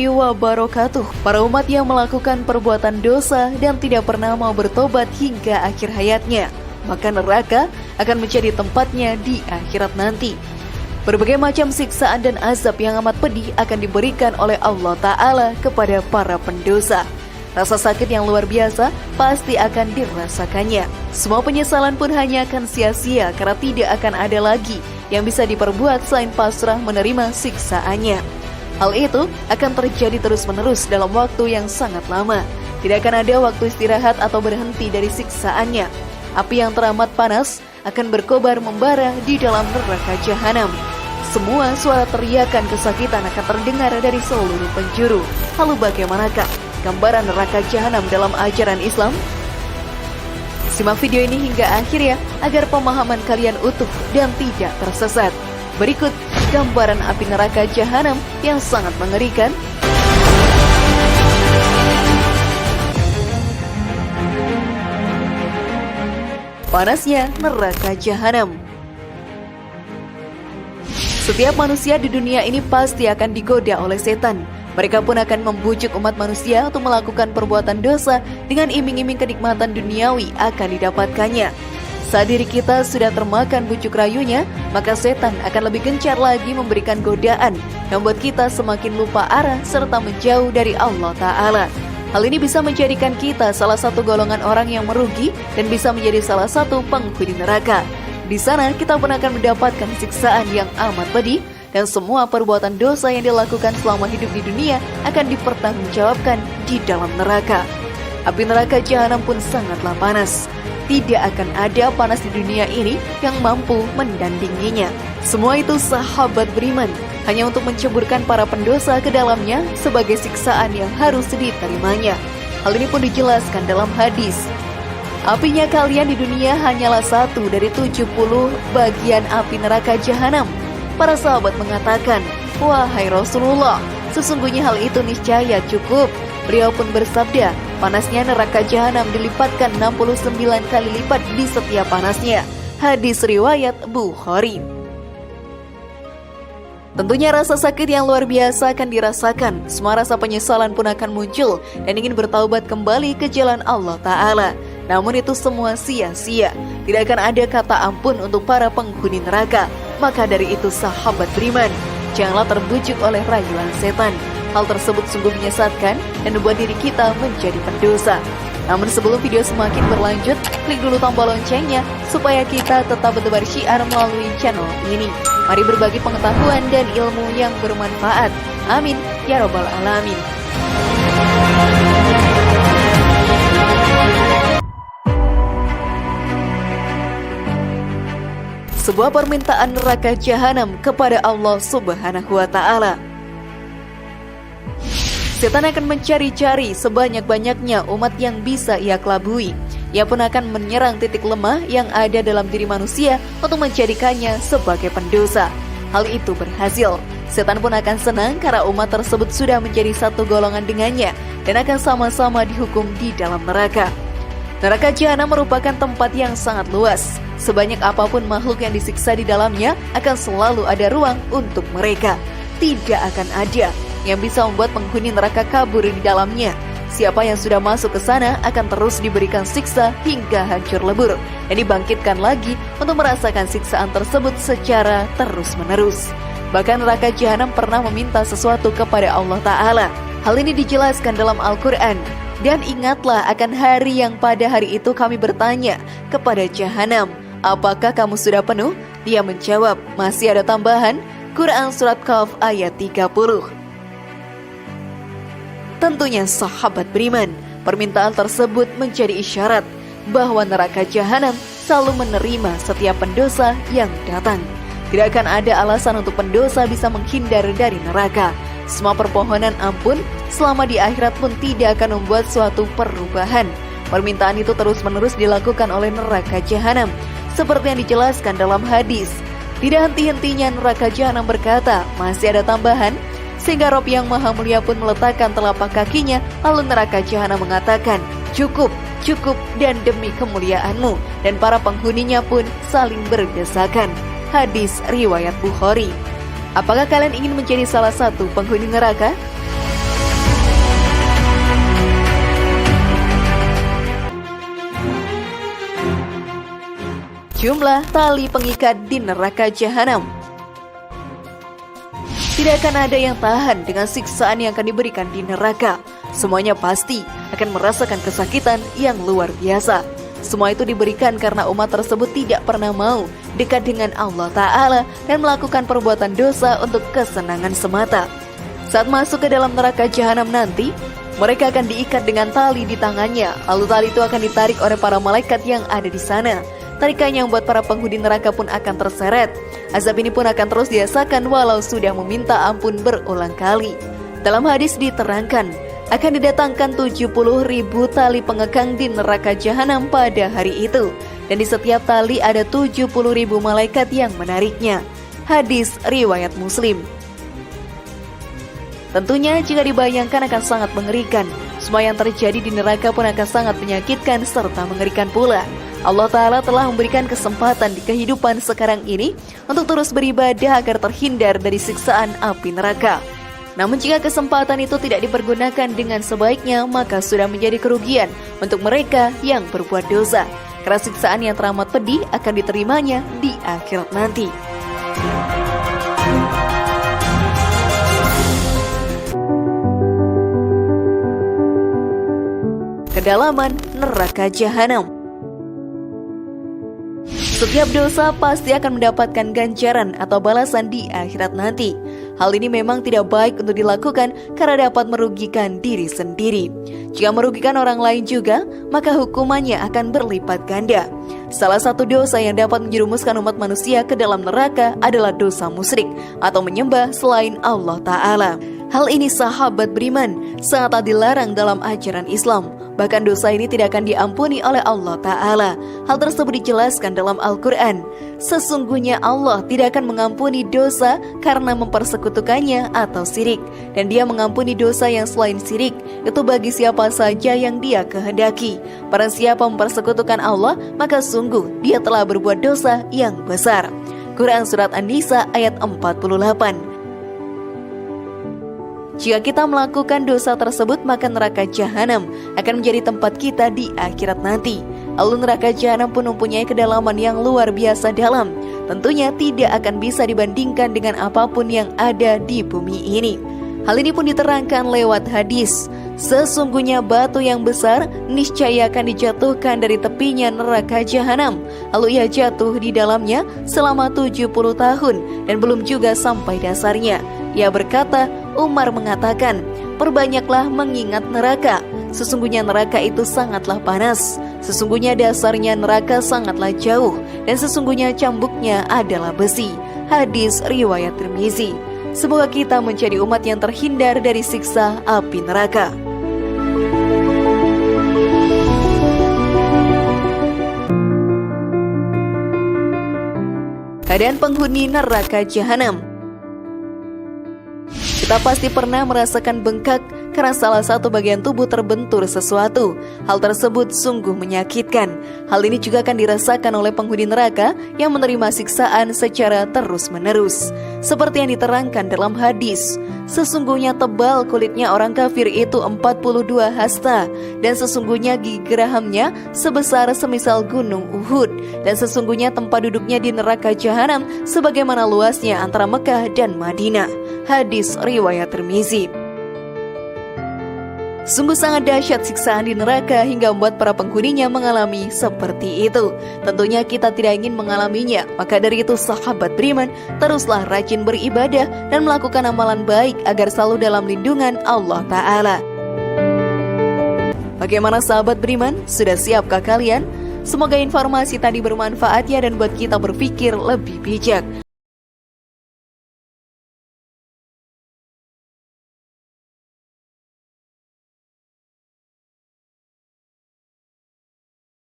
warahmatullahi wabarakatuh. Para umat yang melakukan perbuatan dosa dan tidak pernah mau bertobat hingga akhir hayatnya, maka neraka akan menjadi tempatnya di akhirat nanti. Berbagai macam siksaan dan azab yang amat pedih akan diberikan oleh Allah Ta'ala kepada para pendosa. Rasa sakit yang luar biasa pasti akan dirasakannya. Semua penyesalan pun hanya akan sia-sia karena tidak akan ada lagi yang bisa diperbuat selain pasrah menerima siksaannya. Hal itu akan terjadi terus-menerus dalam waktu yang sangat lama. Tidak akan ada waktu istirahat atau berhenti dari siksaannya. Api yang teramat panas akan berkobar membara di dalam neraka jahanam. Semua suara teriakan kesakitan akan terdengar dari seluruh penjuru. Lalu bagaimanakah gambaran neraka jahanam dalam ajaran Islam? Simak video ini hingga akhir ya, agar pemahaman kalian utuh dan tidak tersesat. Berikut gambaran api neraka jahanam yang sangat mengerikan. Panasnya neraka jahanam. Setiap manusia di dunia ini pasti akan digoda oleh setan. Mereka pun akan membujuk umat manusia untuk melakukan perbuatan dosa dengan iming-iming kenikmatan duniawi akan didapatkannya. Saat diri kita sudah termakan bujuk rayunya, maka setan akan lebih gencar lagi memberikan godaan yang membuat kita semakin lupa arah serta menjauh dari Allah Ta'ala. Hal ini bisa menjadikan kita salah satu golongan orang yang merugi dan bisa menjadi salah satu penghuni neraka. Di sana kita pun akan mendapatkan siksaan yang amat pedih, dan semua perbuatan dosa yang dilakukan selama hidup di dunia akan dipertanggungjawabkan di dalam neraka. Api neraka jahanam pun sangatlah panas. Tidak akan ada panas di dunia ini yang mampu mendandinginya. Semua itu sahabat beriman hanya untuk menceburkan para pendosa ke dalamnya sebagai siksaan yang harus diterimanya. Hal ini pun dijelaskan dalam hadis. Apinya kalian di dunia hanyalah 1 dari 70 bagian api neraka jahanam. Para sahabat mengatakan, "Wahai Rasulullah, sesungguhnya hal itu niscaya cukup." Beliau pun bersabda, panasnya neraka jahanam dilipatkan 69 kali lipat di setiap panasnya. Hadis riwayat Bukhari. Tentunya rasa sakit yang luar biasa akan dirasakan. Semua rasa penyesalan pun akan muncul dan ingin bertaubat kembali ke jalan Allah Ta'ala. Namun itu semua sia-sia. Tidak akan ada kata ampun untuk para penghuni neraka. Maka dari itu sahabat beriman, janganlah terbujuk oleh rayuan setan. Hal tersebut sungguh menyesatkan dan membuat diri kita menjadi pendosa. Namun sebelum video semakin berlanjut, klik dulu tombol loncengnya supaya kita tetap bertebar syiar melalui channel ini. Mari berbagi pengetahuan dan ilmu yang bermanfaat. Amin ya robbal alamin. Sebuah permintaan neraka jahanam kepada Allah Subhanahu wa Ta'ala. Setan akan mencari-cari sebanyak-banyaknya umat yang bisa ia kelabui. Ia pun akan menyerang titik lemah yang ada dalam diri manusia untuk menjadikannya sebagai pendosa. Hal itu berhasil. Setan pun akan senang karena umat tersebut sudah menjadi satu golongan dengannya dan akan sama-sama dihukum di dalam neraka. Neraka jahanam merupakan tempat yang sangat luas. Sebanyak apapun makhluk yang disiksa di dalamnya akan selalu ada ruang untuk mereka. Tidak akan ada yang bisa membuat penghuni neraka kabur di dalamnya. Siapa yang sudah masuk ke sana akan terus diberikan siksa hingga hancur lebur dan dibangkitkan lagi untuk merasakan siksaan tersebut secara terus-menerus. Bahkan neraka jahanam pernah meminta sesuatu kepada Allah Ta'ala. Hal ini dijelaskan dalam Al-Quran. Dan ingatlah akan hari yang pada hari itu kami bertanya kepada jahanam, apakah kamu sudah penuh? Dia menjawab, masih ada tambahan. Quran Surat Qaf ayat 30. Tentunya sahabat beriman, permintaan tersebut menjadi isyarat bahwa neraka jahanam selalu menerima setiap pendosa yang datang. Tidak akan ada alasan untuk pendosa bisa menghindar dari neraka. Semua perpohonan ampun selama di akhirat pun tidak akan membuat suatu perubahan. Permintaan itu terus-menerus dilakukan oleh neraka jahanam, seperti yang dijelaskan dalam hadis. Tidak henti-hentinya neraka jahanam berkata, masih ada tambahan, sehingga Rabb yang Maha Mulia pun meletakkan telapak kakinya, lalu neraka jahanam mengatakan, cukup, cukup, dan demi kemuliaanmu. Dan para penghuninya pun saling berdesakan. Hadis riwayat Bukhari. Apakah kalian ingin menjadi salah satu penghuni neraka? sejumlah tali pengikat di neraka jahanam. Tidak akan ada yang tahan dengan siksaan yang akan diberikan di neraka. Semuanya pasti akan merasakan kesakitan yang luar biasa. Semua itu diberikan karena umat tersebut tidak pernah mau dekat dengan Allah Ta'ala dan melakukan perbuatan dosa untuk kesenangan semata. Saat masuk ke dalam neraka jahanam nanti, mereka akan diikat dengan tali di tangannya. Lalu tali itu akan ditarik oleh para malaikat yang ada di sana. Tarikan yang membuat para penghuni neraka pun akan terseret. Azab ini pun akan terus dirasakan walau sudah meminta ampun berulang kali. Dalam hadis diterangkan, akan didatangkan 70.000 tali pengekang di neraka jahanam pada hari itu. Dan di setiap tali ada 70.000 malaikat yang menariknya. Hadis riwayat Muslim. Tentunya jika dibayangkan akan sangat mengerikan. Semua yang terjadi di neraka pun akan sangat menyakitkan serta mengerikan pula. Allah Ta'ala telah memberikan kesempatan di kehidupan sekarang ini untuk terus beribadah agar terhindar dari siksaan api neraka. Namun jika kesempatan itu tidak dipergunakan dengan sebaiknya, maka sudah menjadi kerugian untuk mereka yang berbuat dosa. Karena siksaan yang teramat pedih akan diterimanya di akhirat nanti. Kedalaman neraka jahanam. Setiap dosa pasti akan mendapatkan ganjaran atau balasan di akhirat nanti. Hal ini memang tidak baik untuk dilakukan karena dapat merugikan diri sendiri. Jika merugikan orang lain juga, maka hukumannya akan berlipat ganda. Salah satu dosa yang dapat menjerumuskan umat manusia ke dalam neraka adalah dosa musyrik atau menyembah selain Allah Ta'ala. Hal ini sahabat beriman sangat dilarang dalam ajaran Islam. Bahkan dosa ini tidak akan diampuni oleh Allah Ta'ala. Hal tersebut dijelaskan dalam Al-Quran. Sesungguhnya Allah tidak akan mengampuni dosa karena mempersekutukannya atau syirik. Dan Dia mengampuni dosa yang selain syirik, itu bagi siapa saja yang Dia kehendaki. Barang siapa mempersekutukan Allah, maka sungguh Dia telah berbuat dosa yang besar. Quran Surat An-Nisa ayat 48. Jika kita melakukan dosa tersebut, maka neraka jahanam akan menjadi tempat kita di akhirat nanti. Lalu neraka jahanam pun mempunyai kedalaman yang luar biasa dalam. Tentunya tidak akan bisa dibandingkan dengan apapun yang ada di bumi ini. Hal ini pun diterangkan lewat hadis. Sesungguhnya batu yang besar niscaya akan dijatuhkan dari tepinya neraka jahanam. Lalu ia jatuh di dalamnya selama 70 tahun dan belum juga sampai dasarnya. Ia berkata, Umar mengatakan, perbanyaklah mengingat neraka. Sesungguhnya neraka itu sangatlah panas. Sesungguhnya dasarnya neraka sangatlah jauh. Dan sesungguhnya cambuknya adalah besi. Hadis riwayat Tirmizi. Semoga kita menjadi umat yang terhindar dari siksa api neraka. Keadaan penghuni neraka jahanam. Kita pasti pernah merasakan bengkak karena salah satu bagian tubuh terbentur sesuatu. Hal tersebut sungguh menyakitkan. Hal ini juga akan dirasakan oleh penghuni neraka yang menerima siksaan secara terus-menerus. Seperti yang diterangkan dalam hadis, sesungguhnya tebal kulitnya orang kafir itu 42 hasta, dan sesungguhnya gigi gerahamnya sebesar semisal gunung Uhud, dan sesungguhnya tempat duduknya di neraka jahanam sebagaimana luasnya antara Mekah dan Madinah. Hadis riwayat Tirmizi. Sungguh sangat dahsyat siksaan di neraka hingga membuat para penghuninya mengalami seperti itu. Tentunya kita tidak ingin mengalaminya. Maka dari itu sahabat beriman, teruslah rajin beribadah dan melakukan amalan baik agar selalu dalam lindungan Allah Ta'ala. Bagaimana sahabat beriman? Sudah siapkah kalian? Semoga informasi tadi bermanfaat ya dan buat kita berpikir lebih bijak.